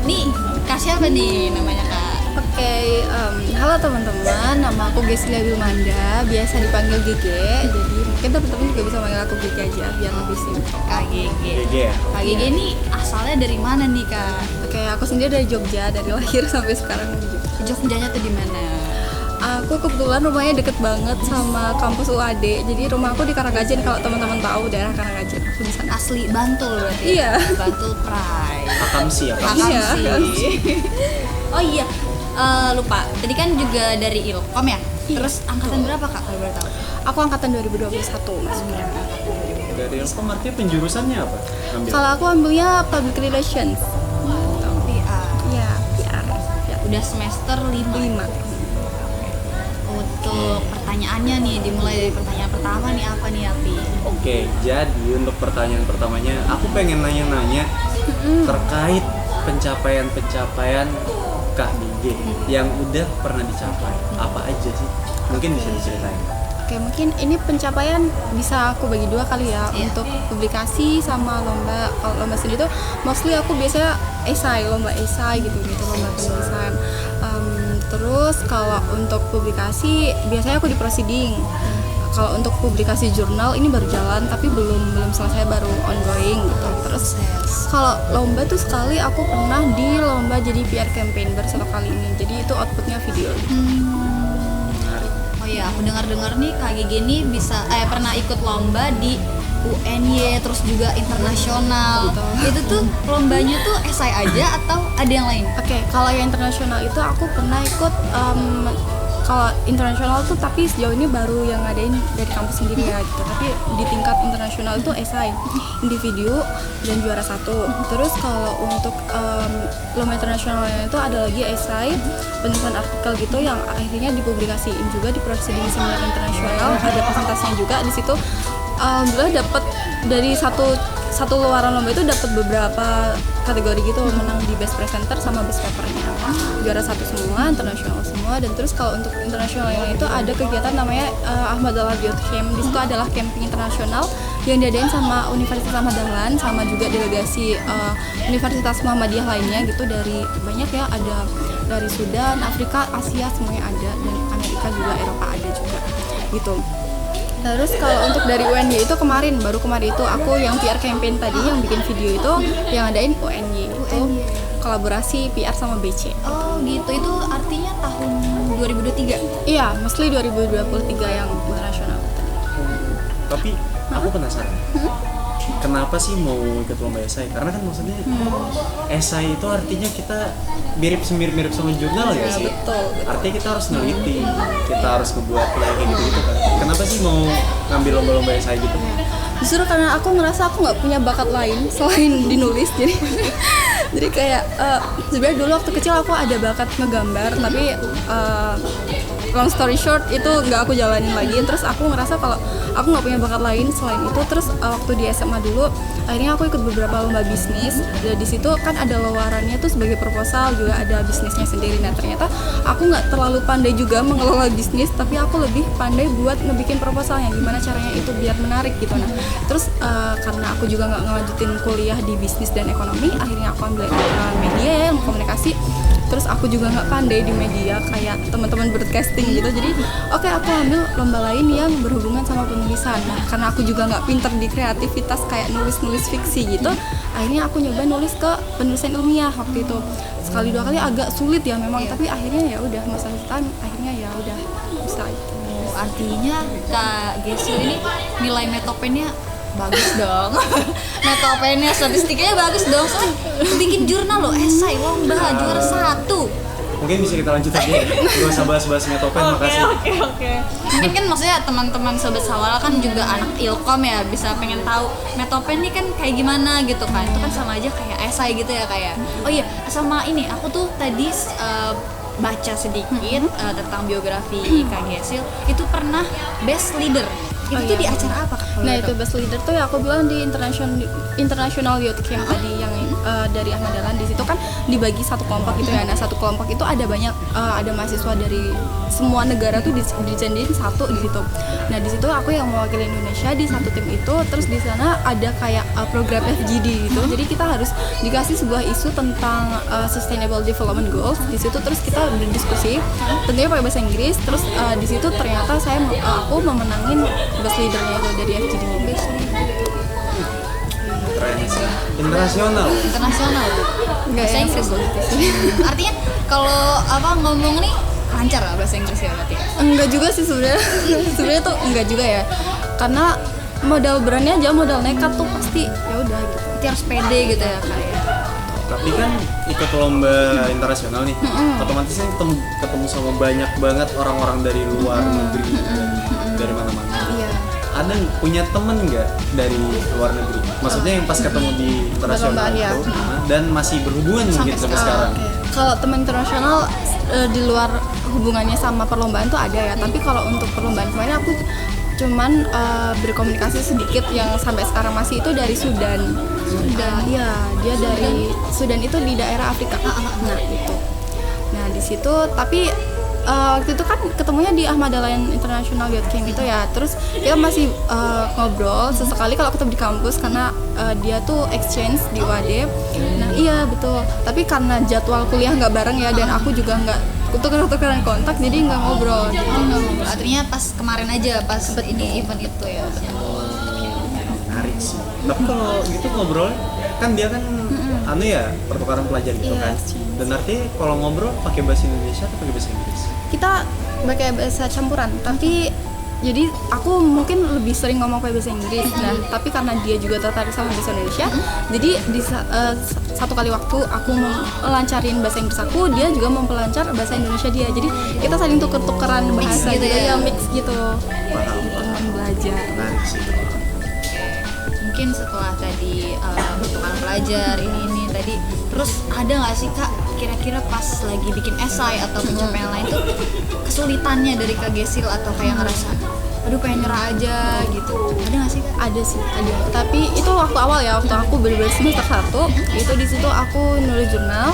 Nih, Kak siapa nih namanya Kak? Oke, halo teman-teman, nama aku Geslia Wilmanda, biasa dipanggil Gege. Jadi mungkin teman-teman juga bisa manggil aku Gege aja biar lebih simpel. Kak Gege. Gege ya? Kak Gege nih asalnya dari mana nih Kak? Oke, aku sendiri dari Jogja, dari lahir sampai sekarang di Jogja. Jogjanya tuh di mana? Aku kebetulan rumahnya deket banget sama kampus UAD. Jadi rumah aku di Karanggajen, kalau teman-teman tahu daerah Karanggajen, aku di sana. Asli Bantul berarti. Iya. Bantul Pride. Akamsi ya? Akamsi. Iya, Akamsi. Oh iya, lupa. Tadi kan juga dari Ilkom ya? Terus angkatan berapa Kak kalau boleh tahu? Aku angkatan 2021 masuknya. Dari Ilkom artinya penjurusannya apa? Ambil? Kalau aku ambilnya Public Relations. PR. Iya, PR. Ya, Udah semester 5. 5. Untuk pertanyaannya nih, dimulai dari pertanyaan pertama nih, apa nih Api? Oke, jadi untuk pertanyaan pertamanya, aku pengen nanya-nanya terkait pencapaian-pencapaian Kak Gege yang udah pernah dicapai. Apa aja sih? Mungkin bisa diceritain. Oke, mungkin ini pencapaian bisa aku bagi dua kali ya. Iya. Untuk publikasi sama lomba. Kalau lomba sendiri tuh mostly aku biasanya esai, lomba esai gitu, lomba penulisan. Terus kalau untuk publikasi biasanya aku di proceeding. Kalau untuk publikasi jurnal ini baru jalan tapi belum selesai, baru ongoing gitu. Terus kalau lomba tuh sekali aku pernah di lomba jadi PR campaign baru satu kali ini. Jadi itu outputnya video. Menarik. Oh iya, aku dengar-dengar nih Kak Gege nih pernah ikut lomba di UNY, terus juga internasional. Betul. Itu tuh lombanya tuh esai aja atau ada yang lain? Oke, kalau yang internasional itu aku pernah ikut kalau internasional tuh tapi sejauh ini baru yang ngadain dari kampus sendiri ya gitu. Tapi di tingkat internasional itu esai, individu dan juara 1. Terus kalau untuk lomba internasionalnya itu ada lagi esai, penulisan artikel gitu yang akhirnya dipublikasiin juga di proceeding seminar internasional. Ada presentasinya juga di situ. Alhamdulillah dapat dari satu luaran lomba itu dapat beberapa kategori gitu, menang di best presenter sama best papernya, juara 1 semua, internasional semua. Dan terus kalau untuk internasionalnya itu ada kegiatan namanya Ahmad Dahlan Youth Camp. Di situ adalah camping internasional yang diadain sama Universitas Ahmad Dahlan sama juga delegasi Universitas Muhammadiyah lainnya gitu, dari banyak ya, ada dari Sudan, Afrika, Asia semuanya ada, dan Amerika juga, Eropa ada juga gitu. Terus kalau untuk dari UNY itu baru kemarin itu aku yang PR campaign tadi yang bikin video itu yang adain UNY itu kolaborasi PR sama BC. Oh gitu, itu artinya tahun 2023? Iya, mostly 2023 yang internasional. Tapi aku penasaran. Kenapa sih mau ikut lomba esai? Karena kan maksudnya esai itu artinya kita mirip sama jurnal ya sih? Betul. Artinya kita harus neliti, kita harus ngebuat kayak gitu kan. Kenapa sih mau ngambil lomba-lomba esai gitu? Justru karena aku ngerasa aku nggak punya bakat lain selain dinulis, jadi kayak sebenarnya dulu waktu kecil aku ada bakat ngegambar, tapi long story short itu nggak aku jalanin lagi. Terus aku ngerasa kalau aku nggak punya bakat lain selain itu. Terus waktu di SMA dulu akhirnya aku ikut beberapa lomba bisnis, dan di situ kan ada luarannya tuh sebagai proposal, juga ada bisnisnya sendiri. Nah ternyata aku nggak terlalu pandai juga mengelola bisnis, tapi aku lebih pandai buat ngebikin proposalnya, gimana caranya itu biar menarik gitu. Nah terus karena aku juga nggak ngelanjutin kuliah di bisnis dan ekonomi, akhirnya aku ambil media ya, komunikasi. Terus aku juga nggak pandai di media kayak teman-teman broadcasting gitu. Jadi oke, aku ambil lomba lain yang berhubungan sama penulisan. Nah, karena aku juga nggak pinter di kreativitas kayak nulis fiksi gitu, akhirnya aku nyoba nulis ke penulisan ilmiah waktu itu. Sekali dua kali agak sulit ya memang, tapi akhirnya ya udah, masa depan akhirnya ya udah bisa gitu. Oh, artinya Kak Gesli ini nilai metopennya bagus dong. Metopennya, statistiknya bagus dong. Soalnya bikin jurnal loh, esai, lomba, juara 1. Mungkin bisa kita lanjut aja. Gak usah bahas-bahas metopen, makasih. Oke. Mungkin kan maksudnya teman-teman Sobat Sawala kan juga anak Ilkom ya, bisa pengen tahu metopen ini kan kayak gimana gitu kan. Itu kan sama aja kayak esai gitu ya kayak. Oh iya, sama ini aku tuh tadi baca sedikit tentang biografi Kak Gesil. Itu pernah best leader. Itu di acara apa Kak? Nah itu best leader tuh ya aku bilang di international youth camp tadi yang dari Ahmad Dahlan. Di situ kan dibagi satu kelompok gitu ya. Nah, satu kelompok itu ada banyak ada mahasiswa dari semua negara tuh dijadiin satu di situ. Nah, di situ aku yang mewakili Indonesia di satu tim itu. Terus di sana ada kayak program FGD gitu. Jadi kita harus dikasih sebuah isu tentang Sustainable Development Goals di situ. Terus kita berdiskusi tentunya pakai bahasa Inggris. Terus di situ ternyata aku memenangin best leadernya itu dari FGD. Keren sih. Internasional. Bahasa Inggris loh. Artinya kalau ngomong nih lancar lah bahasa Inggris ya berarti. Enggak juga sih sebenarnya. Sebenarnya tuh enggak juga ya. Karena modal berani aja, modal nekat tuh pasti ya udah gitu. Berarti harus pede gitu ya kayak. Tapi kan ikut lomba internasional nih, otomatis kan ketemu sama banyak banget orang-orang dari luar negeri, dari mana-mana. Iya. Ada punya temen nggak dari luar negeri? Maksudnya yang pas ketemu di internasional Perlombaan, ya. itu, dan masih berhubungan mungkin sampai sekarang. Kalau teman internasional di luar hubungannya sama perlombaan tuh ada ya. Tapi kalau untuk perlombaan kemarin aku cuman berkomunikasi sedikit yang sampai sekarang masih itu dari Sudan. Iya, dia dari Sudan itu di daerah Afrika. Nah, itu. Nah, di situ tapi waktu itu kan ketemunya di Ahmad Dahlan International Youth Camp itu ya. Terus kita masih ngobrol sesekali kalau ketemu di kampus karena dia tuh exchange di UAD. Nah, iya betul. Tapi karena jadwal kuliah nggak bareng ya, dan aku juga nggak tukeran kontak, jadi nggak ngobrol. Artinya pas kemarin aja pas ini event itu ya. Menarik sih. Tapi kalau gitu ngobrol kan dia kan pertukaran pelajar gitu Iya, kan. Dan artinya kalau ngobrol pakai bahasa Indonesia atau pakai bahasa Inggris? Kita pakai bahasa campuran, tapi jadi aku mungkin lebih sering ngomong pakai bahasa Inggris. Nah, tapi karena dia juga tertarik sama bahasa Indonesia, jadi di satu kali waktu aku melancarin bahasa Inggris aku, dia juga mempelancar bahasa Indonesia dia. Jadi kita saling tuker-tukeran bahasa gitu gitu ya. ya, mix gitu. Paham. Teman belajar. Menarik sih. Mungkin setelah tadi pertukaran pelajar ini tadi, terus ada nggak sih Kak kira-kira pas lagi bikin esai atau pencapaian lain tuh kesulitannya dari Kak Gesil atau kayak ngerasa aduh pengen nyerah aja gitu, ada nggak sih Kak? Ada sih, ada. Tapi itu waktu awal ya, waktu aku bener-bener semester 1 itu di situ aku nulis jurnal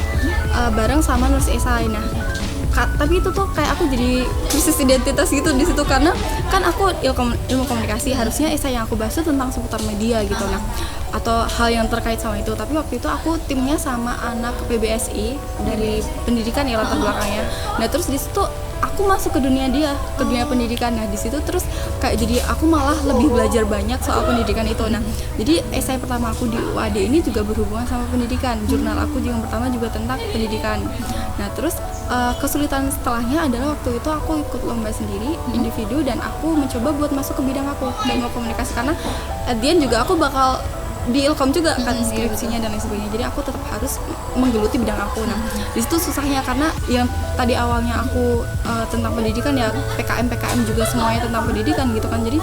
bareng sama nulis esai. Nah, tapi itu tuh kayak aku jadi krisis identitas gitu di situ, karena kan aku ilmu komunikasi, harusnya esai yang aku bahas itu tentang seputar media gitu, nah atau hal yang terkait sama itu. Tapi waktu itu aku timnya sama anak PBSI dari pendidikan ya latar belakangnya. Nah, terus di situ aku masuk ke dunia pendidikan. Nah, di situ terus kayak jadi aku malah lebih belajar banyak soal pendidikan itu. Nah, jadi esai pertama aku di UAD ini juga berhubungan sama pendidikan. Jurnal aku yang pertama juga tentang pendidikan. Nah, terus kesulitan setelahnya adalah waktu itu aku ikut lomba sendiri individu, dan aku mencoba buat masuk ke bidang aku, ilmu komunikasi, karena at the end juga aku bakal di Ilkom juga kan skripsinya dan lain sebagainya. Jadi aku tetap harus menggeluti bidang aku. Nah, di situ susahnya karena yang tadi awalnya aku tentang pendidikan ya, PKM juga semuanya tentang pendidikan gitu kan. Jadi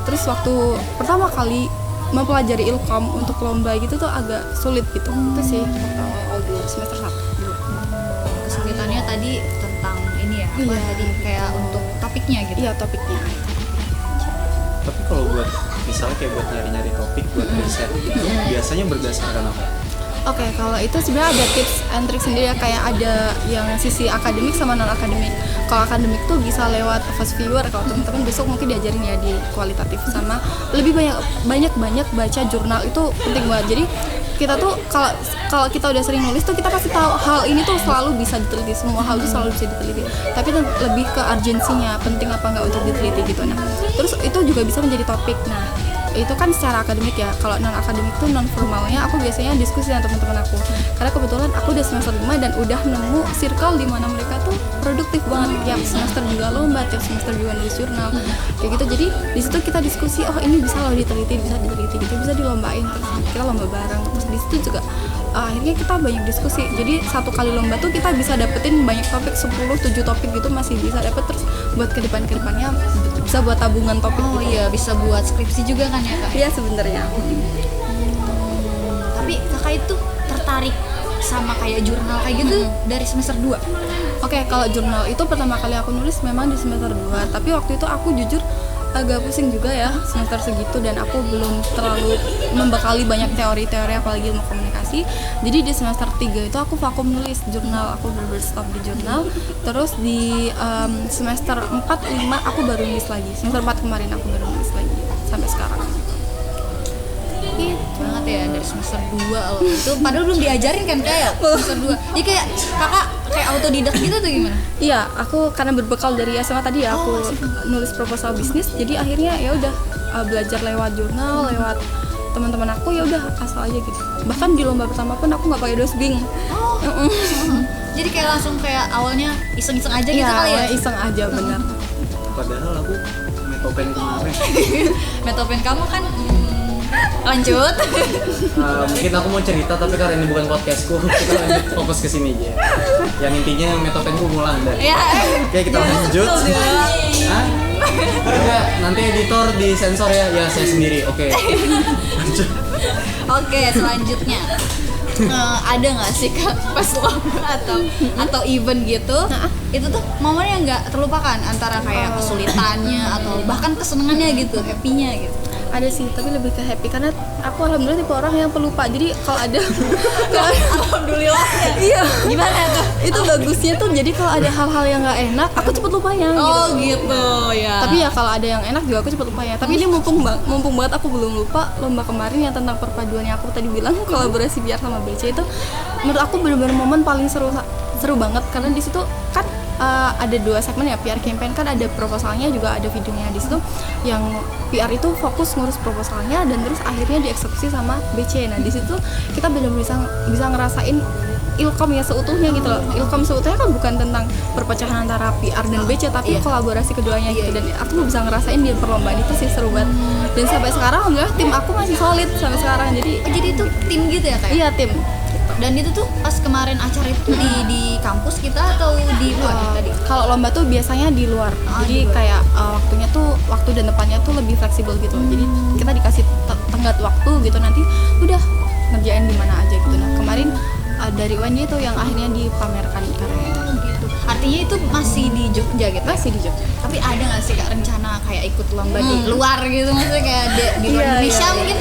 terus waktu pertama kali mempelajari Ilkom untuk lomba gitu tuh agak sulit gitu. Itu sih waktu awal dulu semester 1 dulu. Kesulitannya tadi tentang ini ya, Iya. tadi kayak untuk topiknya gitu. Iya, topiknya. Tapi kalau buat misalnya kayak buat nyari-nyari topik buat riset itu biasanya berdasarkan apa? Oke, kalau itu sebenarnya ada tips and trick sendiri ya, kayak ada yang sisi akademik sama non akademik. Kalau akademik tuh bisa lewat fast viewer, kalau teman-teman besok mungkin diajarin ya di kualitatif, sama lebih banyak baca jurnal itu penting banget. Jadi kita tuh kalau kita udah sering nulis tuh kita pasti tahu hal ini tuh selalu bisa diteliti, semua hal itu selalu bisa diteliti. Tapi lebih ke urgensinya, penting apa enggak untuk diteliti gitu. Nah, terus itu juga bisa menjadi topik. Nah, itu kan secara akademik ya. Kalau non akademik tuh non formalnya aku biasanya diskusi dengan teman-teman aku, karena kebetulan aku udah semester 5 dan udah nemu circle di mana mereka tuh produktif banget, tiap semester juga lomba, tiap semester juga nulis jurnal kayak gitu. Jadi di situ kita diskusi, oh ini bisa loh diteliti, bisa gitu, bisa dilombain, terus kita lomba bareng. Terus di situ juga akhirnya kita banyak diskusi. Jadi satu kali lomba tuh kita bisa dapetin banyak topik, 7 topik gitu masih bisa dapet. Terus buat kedepannya bisa buat tabungan topik. Oh iya, bisa buat skripsi juga kan ya Kak? Iya sebenarnya. Tapi Kakak itu tertarik sama kayak jurnal kayak gitu dari semester 2? Oke, kalau jurnal itu pertama kali aku nulis memang di semester 2. Tapi waktu itu aku jujur agak pusing juga ya semester segitu, dan aku belum terlalu membekali banyak teori-teori apalagi ilmu komunikasi. Jadi di semester 3 itu aku vakum nulis jurnal, aku bener-bener stop di jurnal. Terus di semester 4, 5 aku baru nulis lagi. Semester 4 kemarin aku baru nulis lagi sampai sekarang. Gitu banget ya dari semester 2 loh. Itu padahal belum diajarin kan kayak semester 2. Jadi kayak kakak kayak autodidak gitu tuh gimana? Iya, aku karena berbekal dari SMA tadi ya, aku nulis proposal bisnis. Jadi akhirnya ya udah belajar lewat jurnal, lewat teman-teman aku, ya udah asal aja gitu. Bahkan di lomba pertama pun aku nggak pakai dosbing. Jadi kayak langsung kayak awalnya iseng-iseng aja gitu kali ya? Iseng aja benar. Padahal aku metopen kemarin. Metopen kamu kan lanjut. Mungkin aku mau cerita tapi karena ini bukan podcastku, kita lanjut fokus ke sini aja. Yang intinya metopenku ngulang dah. Ya. Oke, kita lanjut. Hah? Enggak, nanti editor di sensor ya. Ya, saya sendiri. Oke. Lanjut. Oke, selanjutnya. Ada nggak sih kak pas lomba atau event gitu, itu tuh momen yang nggak terlupakan antara kayak kesulitannya atau bahkan kesenangannya gitu, happy-nya gitu? Ada sih, tapi lebih ke happy karena aku alhamdulillah tipe orang yang pelupa. Jadi kalau ada Alhamdulillah ya. iya, Gimana tuh? itu bagusnya tuh, jadi kalau ada hal-hal yang nggak enak aku cepet lupanya Gitu ya. Tapi ya kalau ada yang enak juga aku cepet lupanya. Tapi ini mumpung banget aku belum lupa lomba kemarin yang tentang perpaduan yang aku tadi bilang, kolaborasi PR sama BC itu menurut aku benar-benar momen paling seru banget karena di situ kan ada 2 segmen ya, PR campaign kan ada proposalnya juga ada videonya. Di situ yang PR itu fokus ngurus proposalnya dan terus akhirnya dieksekusi sama BC. Nah di situ kita benar-benar bisa ngerasain ilkom ya seutuhnya gitu loh. Ilkom seutuhnya kan bukan tentang perpecahan antara PR dan BC tapi kolaborasi keduanya gitu, dan aku bisa ngerasain di perlombaan itu sih seru banget. Dan sampai sekarang alhamdulillah tim aku masih solid sampai sekarang. Jadi itu tim gitu ya kayak? iya tim. Dan itu tuh pas kemarin acara itu di kampus kita atau di luar tadi? Kalau lomba tuh biasanya di luar. Jadi kayak waktunya tuh, waktu dan tempatnya tuh lebih fleksibel gitu. Jadi kita dikasih tenggat waktu gitu, nanti udah ngerjain di mana aja gitu. Nah, kemarin dari UNJ itu yang akhirnya dipamerkan karyanya. Gitu. Artinya itu masih di Jogja gitu? Masih di Jogja. Tapi ada nggak sih kak rencana kayak ikut lomba di luar gitu, maksudnya kayak di luar Indonesia mungkin?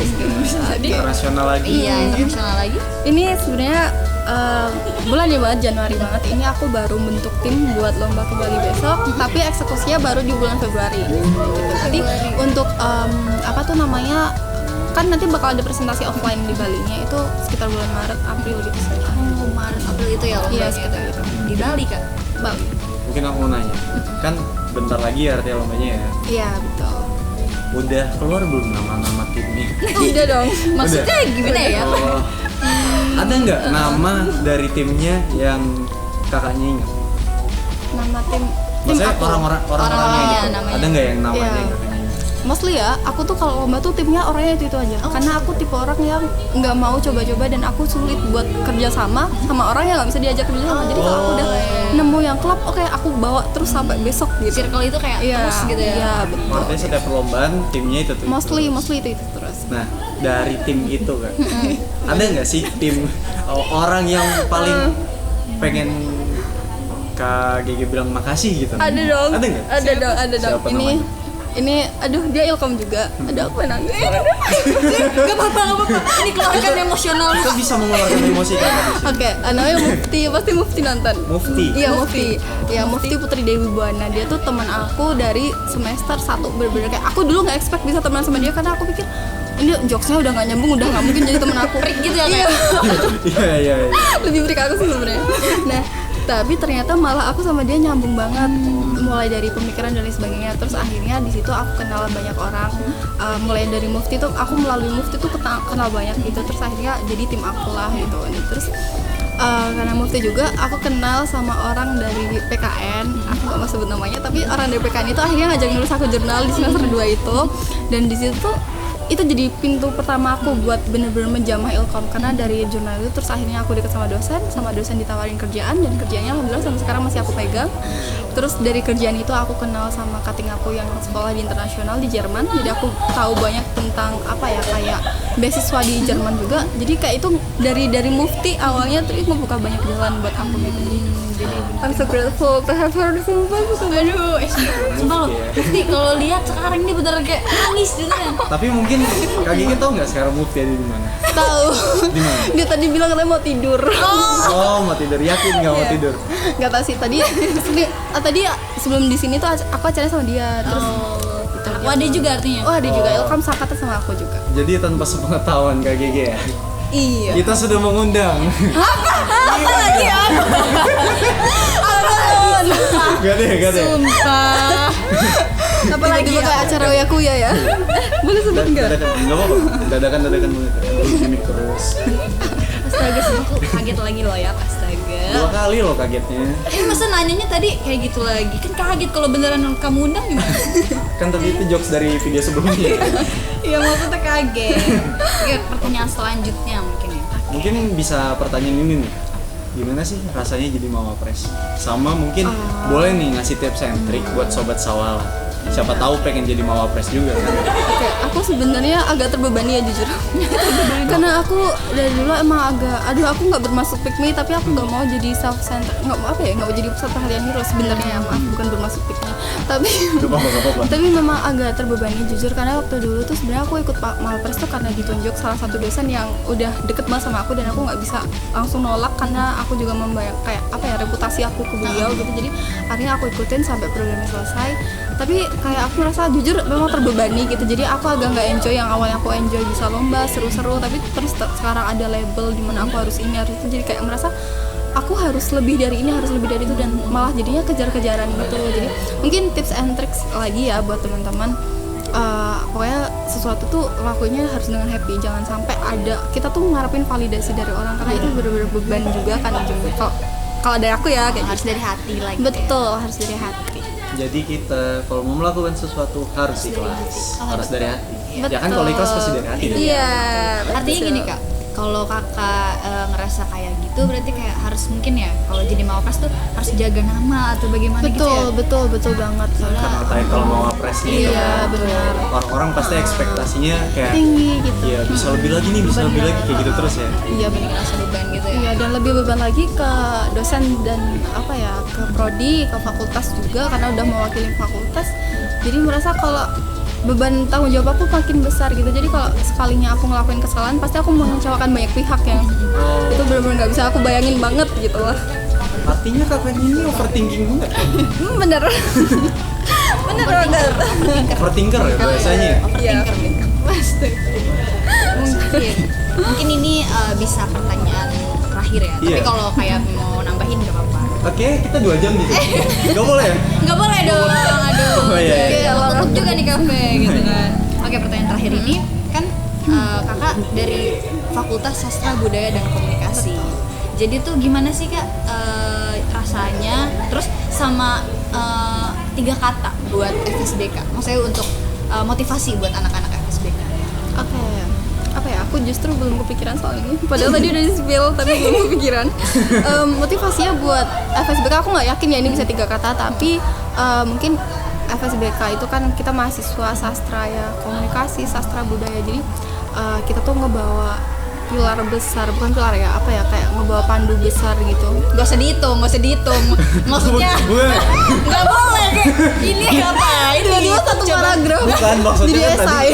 Internasional lagi. Iya, internasional lagi. Ini sebenarnya bulan ya banget, Januari banget. Ini aku baru bentuk tim buat lomba ke Bali besok, tapi eksekusinya baru di bulan Februari. Gitu. Nanti untuk apa tuh namanya, kan nanti bakal ada presentasi offline di Balinya itu sekitar bulan Maret, April gitu sekitar. Oh, Maret, April itu ya lombanya? Iya, sekitar itu. Di Bali kak? Bali. Mungkin aku mau nanya, kan bentar lagi ya artinya lombanya ya. Iya, betul. Udah keluar belum nama-nama timnya? Udah dong. Maksudnya gimana ya? Oh, ada nggak nama dari timnya yang kakaknya ingat? Nama tim Maksudnya aku. orang-orangnya gitu. namanya. Ada nggak yang namanya Iya. yang kakaknya ingat? Mostly ya, aku tuh kalau lomba tuh timnya orangnya itu aja. Karena aku tipe orang yang nggak mau coba-coba dan aku sulit buat kerja sama orang yang nggak bisa diajak kerja sama. Jadi kalau aku udah nemu yang klub, oke aku bawa terus sampai besok gitu. Circle itu kayak terus gitu ya? Iya, betul. Artinya setiap perlombaan timnya itu tuh. Mostly itu terus. Nah, dari tim itu kan, ada nggak sih tim orang yang paling pengen Kak Gigi bilang makasih gitu? Ada dong. Ada nggak? Ada dong. Siapa namanya? Ini aduh dia ilkom juga. Ada aku nangis. Gak apa-apa. Ini keluarkan emosional. Kita bisa mengeluarkan emosi kan di sini. Oke, namanya Mufti, pasti Mufti nonton. Mufti. Iya Mufti. Ya Mufti Putri Dewi Buana. Dia tuh teman aku dari semester 1. Bener-bener kayak aku dulu nggak expect bisa teman sama dia karena aku pikir ini jokesnya udah nggak nyambung, udah nggak mungkin jadi teman aku. Freak gitu ya Iya. Iya, iya. Lebih freak aku sih sebenarnya. Nah, tapi ternyata malah aku sama dia nyambung banget, mulai dari pemikiran dan lain sebagainya. Terus akhirnya di situ aku kenal banyak orang, mulai dari Mufti tuh aku melalui Mufti tuh kenal banyak gitu. Terus akhirnya jadi tim aku lah gitu. Terus karena Mufti juga aku kenal sama orang dari PKN, aku gak mau sebut namanya, tapi orang dari PKN itu akhirnya ngajak nulis aku jurnal di semester 2 itu. Dan di situ itu jadi pintu pertama aku buat bener-bener menjamah ilkom, karena dari jurnal itu terus akhirnya aku deket sama dosen ditawarin kerjaan, dan kerjanya alhamdulillah sampai sekarang masih aku pegang. Terus dari kerjaan itu aku kenal sama cutting aku yang sekolah di internasional di Jerman, jadi aku tahu banyak tentang apa ya, kayak beasiswa di Jerman juga. Jadi kayak itu dari Mufti awalnya tuh itu membuka banyak jalan buat aku gitu. Jadi I'm so grateful to have her, sumpah. Aduh, sumpah lo, Mufti kalau lihat sekarang ini bener kayak nangis gitu kan. Tapi mungkin Kak Gigi tahu nggak sekarang Mufti ada di mana? Tahu. Di mana? Dia tadi bilang katanya mau tidur. Oh, mau tidur. Yakin nggak mau Iya. tidur? Nggak tahu sih, tadi sebelum di sini tuh aku acaranya sama dia, terus gitu. Aku ada juga artinya. Oh ada juga, Ilkom Sakata sama aku juga. Jadi tanpa sepengetahuan Kak Gigi ya. Iya. Kita sudah mengundang. Apa lagi ya? Gak deh. Sumpah. Apalagi kayak acara Oyakuya ya. Boleh sebut nggak? Nggak apa-apa. Dadakan banget. Gimik terus. Astaga, aku kaget lagi loh ya, astaga. 2 kali loh kagetnya. Masa nanyanya tadi kayak gitu lagi? Kan kaget kalau beneran kamu undang gimana? Kan tadi itu jokes dari video sebelumnya. Iya, maksudnya kaget. Oke, pertanyaan selanjutnya mungkin ya. Mungkin bisa pertanyaan ini nih. Gimana sih rasanya jadi mawapres? Sama mungkin boleh nih ngasih tips and trick buat sobat Sawala. Siapa tahu pengen jadi mawapres juga kan? Oke, aku sebenarnya agak terbebani ya jujur. Karena aku dari dulu emang aku nggak bermasuk pick me, tapi aku nggak mau jadi self center, nggak mau jadi pusat perhatian hero sebenarnya. Maaf, bukan bermasuk pick me, tapi Gak apa-apa. tapi memang agak terbebani jujur, karena waktu dulu tuh sebenarnya aku ikut Mawapres tuh karena ditunjuk salah satu dosen yang udah deket banget sama aku, dan aku nggak bisa langsung nolak karena aku juga membayang kayak reputasi aku ke beliau gitu. Jadi akhirnya aku ikutin sampai programnya selesai. Tapi kayak aku merasa jujur memang terbebani gitu, jadi aku agak nggak enjoy. Yang awalnya aku enjoy bisa lomba seru-seru, tapi terus sekarang ada label dimana aku harus ini harus itu, jadi kayak merasa aku harus lebih dari ini, harus lebih dari itu, dan malah jadinya kejar-kejaran gitu. Jadi mungkin tips and tricks lagi ya buat teman-teman, pokoknya sesuatu tuh lakuinnya harus dengan happy, jangan sampai kita tuh ngarepin validasi dari orang, karena itu bener-bener beban juga kan ujungnya. Kalau dari aku ya kayak Harus dari hati lagi. betul, harus dari hati. Jadi kita kalau mau melakukan sesuatu harus ikhlas, harus dari hati. Betul. Ya kan kalau ikhlas pasti dari hati. Iya. Artinya gini Kak, kalau kakak ngerasa kayak gitu berarti kayak harus mungkin ya kalau jadi mawapres tuh harus jaga nama atau bagaimana gitu ya? Betul banget. Karena title mawapres gitu Iya, kan. benar. Orang-orang pasti ekspektasinya kayak Tinggi gitu. Iya, bisa lebih lagi nih, bisa lebih lagi kayak gitu terus ya. Iya benar. Ngerasa beban gitu ya? Iya, dan lebih beban lagi ke dosen dan ke prodi, ke fakultas juga, karena udah mewakili fakultas. Jadi merasa kalau beban tanggung jawab aku makin besar gitu. Jadi kalau sekalinya aku ngelakuin kesalahan, pasti aku mengecewakan banyak pihak ya. Itu benar-benar nggak bisa aku bayangin banget gitu loh. Artinya kakaknya ini overthinking banget. Bener. Bener banget. Overthinker ya bahasanya. Iya. Mungkin ini bisa pertanyaan terakhir ya. Tapi Iya. kalau kayak mau nambahin nggak apa-apa. Oke, kita 2 jam gitu. Gak boleh ya? Nggak boleh dong, aduh. Oh, iya, iya. Tutup juga nih kafe gitu kan. Oke, pertanyaan terakhir ini kan kakak dari Fakultas Sastra Budaya dan Komunikasi. Jadi tuh gimana sih Kak rasanya? Terus sama 3 kata buat FSBK. Maksudnya untuk motivasi buat anak-anak FSBK. Oke. Apa ya, aku justru belum kepikiran soal ini, padahal tadi udah di-spill tapi belum kepikiran. Motivasinya buat FSBK aku nggak yakin ya ini bisa 3 kata, tapi mungkin FSBK itu kan kita mahasiswa sastra ya, komunikasi, sastra budaya, jadi kita tuh ngebawa pilar besar, bukan pilar ya, apa ya, kayak ngebawa pandu besar gitu. Gak usah dihitung. Maksudnya nggak boleh kayak ini apa? Ini Tiba-tiba satu paragraf Bukan maksudnya jadi kan esai.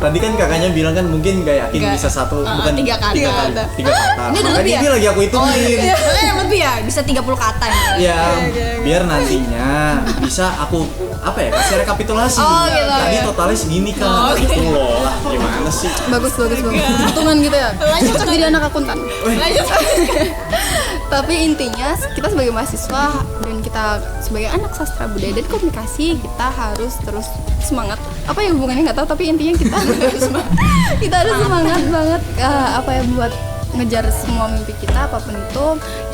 tadi kan kakaknya bilang kan mungkin gak yakin Nggak. bisa satu, bukan 3 kata. 3 kata. Ini udah Makanya lebih ya? ini lagi aku hitungin. Makanya yang lebih ya, bisa 30 kata ya. Ya, biar nantinya bisa aku kasih rekapitulasi. Oh, gitu, Tadi ya. totalnya segini kan. Gitu loh. Lah, gimana sih? Bagus. Hitungan gitu ya. Cocok jadi anak akuntan. Lanjut. Tapi intinya kita sebagai mahasiswa dan kita sebagai anak sastra budaya dan komunikasi, kita harus terus semangat. Apa ya hubungannya nggak tahu, tapi intinya kita kita harus semangat banget buat ngejar semua mimpi kita apapun itu.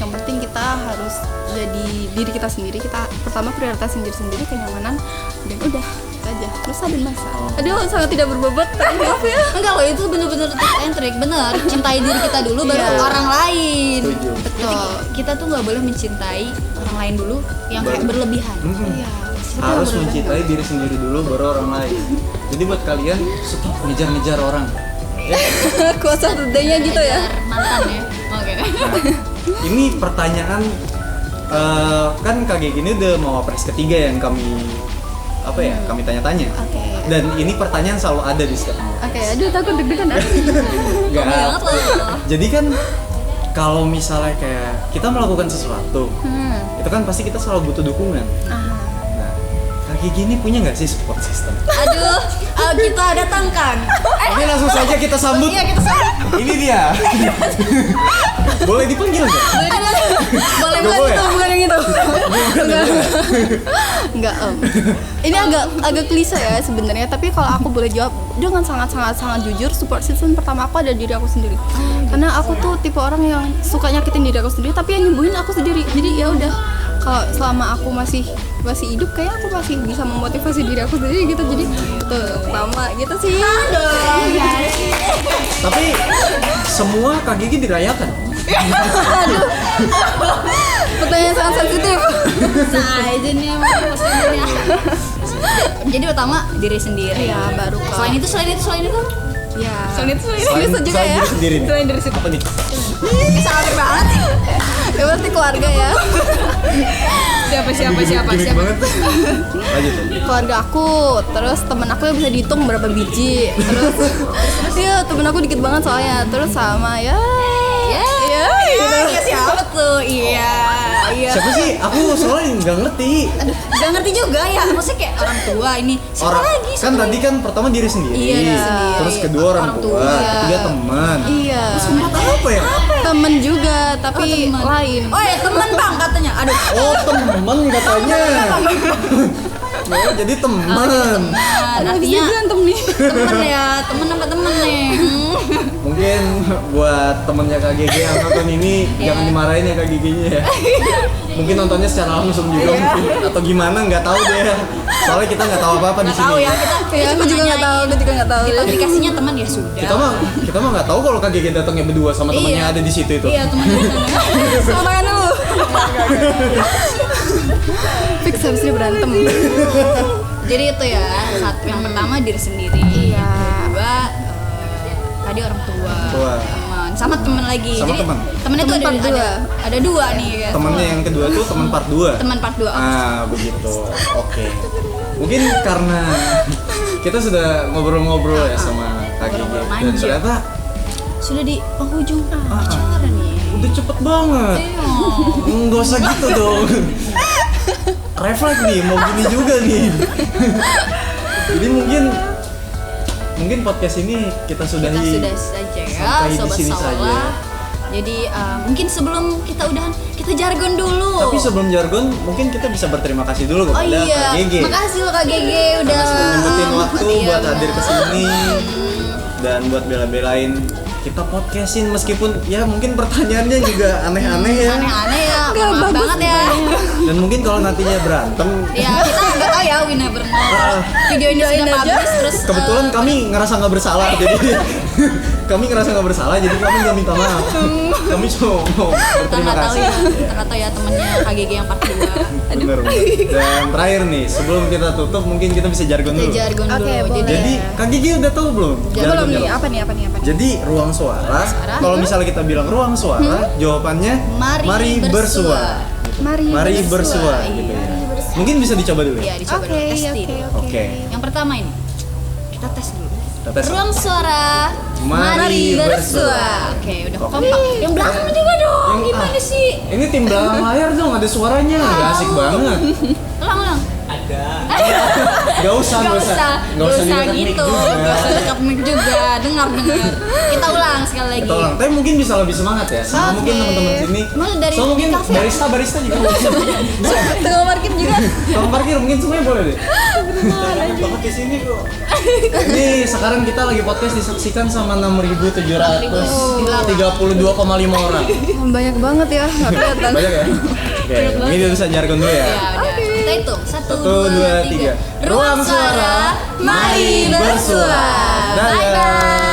Yang penting kita harus jadi diri kita sendiri. Kita pertama prioritasin diri sendiri, kenyamanan, dan udah itu aja. udah Nusa dan Masa. Aduh, sangat tidak berbobot, maaf ya. Enggak loh, itu bener-bener tips and trick. Bener, cintai diri kita dulu baru Iya. orang lain. Setuju. Betul. Kita tuh nggak boleh mencintai orang lain dulu yang kayak Baru. berlebihan. Iya. Harus mencintai diri sendiri dulu baru orang lain. Jadi buat kalian stop ngejar-ngejar orang. Ya. Kuasa dedenya gitu ya. Ajar mantan ya. Oke. Nah, ini pertanyaan kan KG gini udah mau wapres ketiga yang kami kami tanya-tanya. Oke. Dan ini pertanyaan selalu ada di setiap mau. Oke, aduh takut deg-degan aku. Nggak. banget loh. Jadi kan kalau misalnya kayak kita melakukan sesuatu, itu kan pasti kita selalu butuh dukungan. Aha. Nah, KG gini punya nggak sih support system? Aduh, kita datangkan. Oke, langsung saja kita sambut. Iya, kita sambut. Ini dia. Boleh dipanggil nggak? Boleh Nggak boleh. Itu bukan yang itu. Bukan, bukan. Enggak, Ini agak klise ya sebenarnya, tapi kalau aku boleh jawab dengan sangat jujur, support system pertama aku ada diri aku sendiri. Karena aku tuh tipe orang yang suka nyakitin diri aku sendiri, tapi yang nyembuhin aku sendiri. Jadi ya udah, kalau selama aku masih hidup, kayak aku masih bisa memotivasi diri aku sendiri gitu. Jadi tuh pertama gitu sih. Tapi semua KGG dirayakan. Pertanyaan sangat sensitif. aja nih emang posisinya. Jadi pertama diri sendiri. Iya, baru ke. Selain itu. Ya. Selain itu. Bisa juga selain ya. diri sendiri nih. Selain diri sendiri. Apa nih? Sabar banget sih. Ya berarti keluarga ya. Siapa? Gimik banget. Lanjut. Keluarga aku, terus temen aku yang bisa dihitung berapa biji, terus iya temen aku dikit banget soalnya, terus sama ya Iya, siapa tuh? Iya. Siapa sih? Aku soalnya nggak ngerti. Gak ngerti juga ya. Maksudnya kayak orang tua ini. Siapa lagi? Kan tadi kan pertama diri sendiri. Iya, diri sendiri. Terus kedua orang tua. Ketiga teman. iya Keempat apa ya? temen juga tapi temen. lain. Oh ya teman bang katanya. Aduh. Oh teman katanya. Oh jadi teman. Artinya Artinya berantem nih. temen ya. Temen apa temen nih? Mungkin buat temennya KGG yang nonton ini jangan dimarahin ya KGG-nya ya. Mungkin nontonnya secara langsung juga mungkin atau gimana nggak tahu deh. Soalnya kita nggak tahu apa-apa di Nggak sini. tahu ya kita. Ya aku juga nggak tahu, Kita aplikasinya teman ya sudah. Kita mah nggak tahu kalau KGG datangnya berdua sama temennya Iya. ada di situ itu. Iya temannya di sana. Sama tangan dulu. Fix habis ini berantem. Jadi itu ya, yang pertama diri sendiri. Iya. Yang kedua tadi orang tua. Teman, sama teman lagi. Sama Jadi teman. temennya tuh Teman part ada dua nih ya. Temennya yang kedua tuh teman part 2. Teman part 2. Begitu. Oke. Mungkin karena kita sudah ngobrol-ngobrol ya sama KGG dan Manja. ternyata Sudah di penghujung acara nih. udah cepet banget. Nggak usah gitu dong. Refleks nih, mau gini juga nih. Jadi mungkin podcast ini kita sudahi. Kita sudah saja ya, sampai di sobat sini Sawala. saja. Jadi mungkin sebelum kita udahan, kita jargon dulu. Tapi sebelum jargon, mungkin kita bisa berterima kasih dulu Oh kepada iya, KGG. makasih lo Kak Gege udah Karena sudah nyempetin waktu iya, buat hadir ke benar. sini dan buat bela-belain kita podcastin meskipun ya mungkin pertanyaannya juga aneh-aneh ya. Aneh-aneh ya, Nggak, maaf bagus banget ya. Dan mungkin kalau nantinya berantem, Ya kita nggak tahu ya we never know. Video ini sudah publish terus kebetulan kami ngerasa nggak bersalah jadi kami ngerasa nggak bersalah jadi kami nggak minta maaf. Kami cuma mau kita berterima nggak tahu kasih. ya, kita nggak tahu ya temennya KGG yang part 2. Bener. Dan terakhir nih, sebelum kita tutup mungkin kita bisa jargon Kita dulu. jargon Oke, dulu. boleh. Jadi KGG udah tahu belum? Belum nih, Jargon-jargon? apa nih? Jadi ruang suara, kalau misalnya kita bilang ruang suara, jawabannya Mari bersua. Mari bersua gitu ya. Mungkin bisa dicoba dulu Iya ya. dicoba dulu testin. Oke. Yang pertama ini kita tes dulu. Kita tes. Ruang suara. Mari bersua. Oke, udah kompak. Yang belakang juga dong. Yang- Gimana sih? Ini tim belakang layar dong, ada suaranya, nggak asik banget. Ulang. Gak usah Gak usah dekat mic gitu. juga. Gak usah dekat mic juga. Dengar. Kita ulang sekali lagi. Kita ulang, tapi mungkin bisa lebih semangat ya. Sama Oke. mungkin teman-teman sini. Emang dari So mungkin kafe? barista juga bisa. Tengah parkir juga. Tukang parkir mungkin semuanya boleh deh. Jangan banget ke sini kok. Ini sekarang kita lagi podcast disaksikan sama 6.732,5 orang. Banyak banget ya, nggak kelihatan. Banyak ya? Oke, ini udah bisa jargon dulu ya. Ya udah. Kita hitung. 1, 2, 3. Ruang suara. Mari Bersua. Dadah. Bye bye.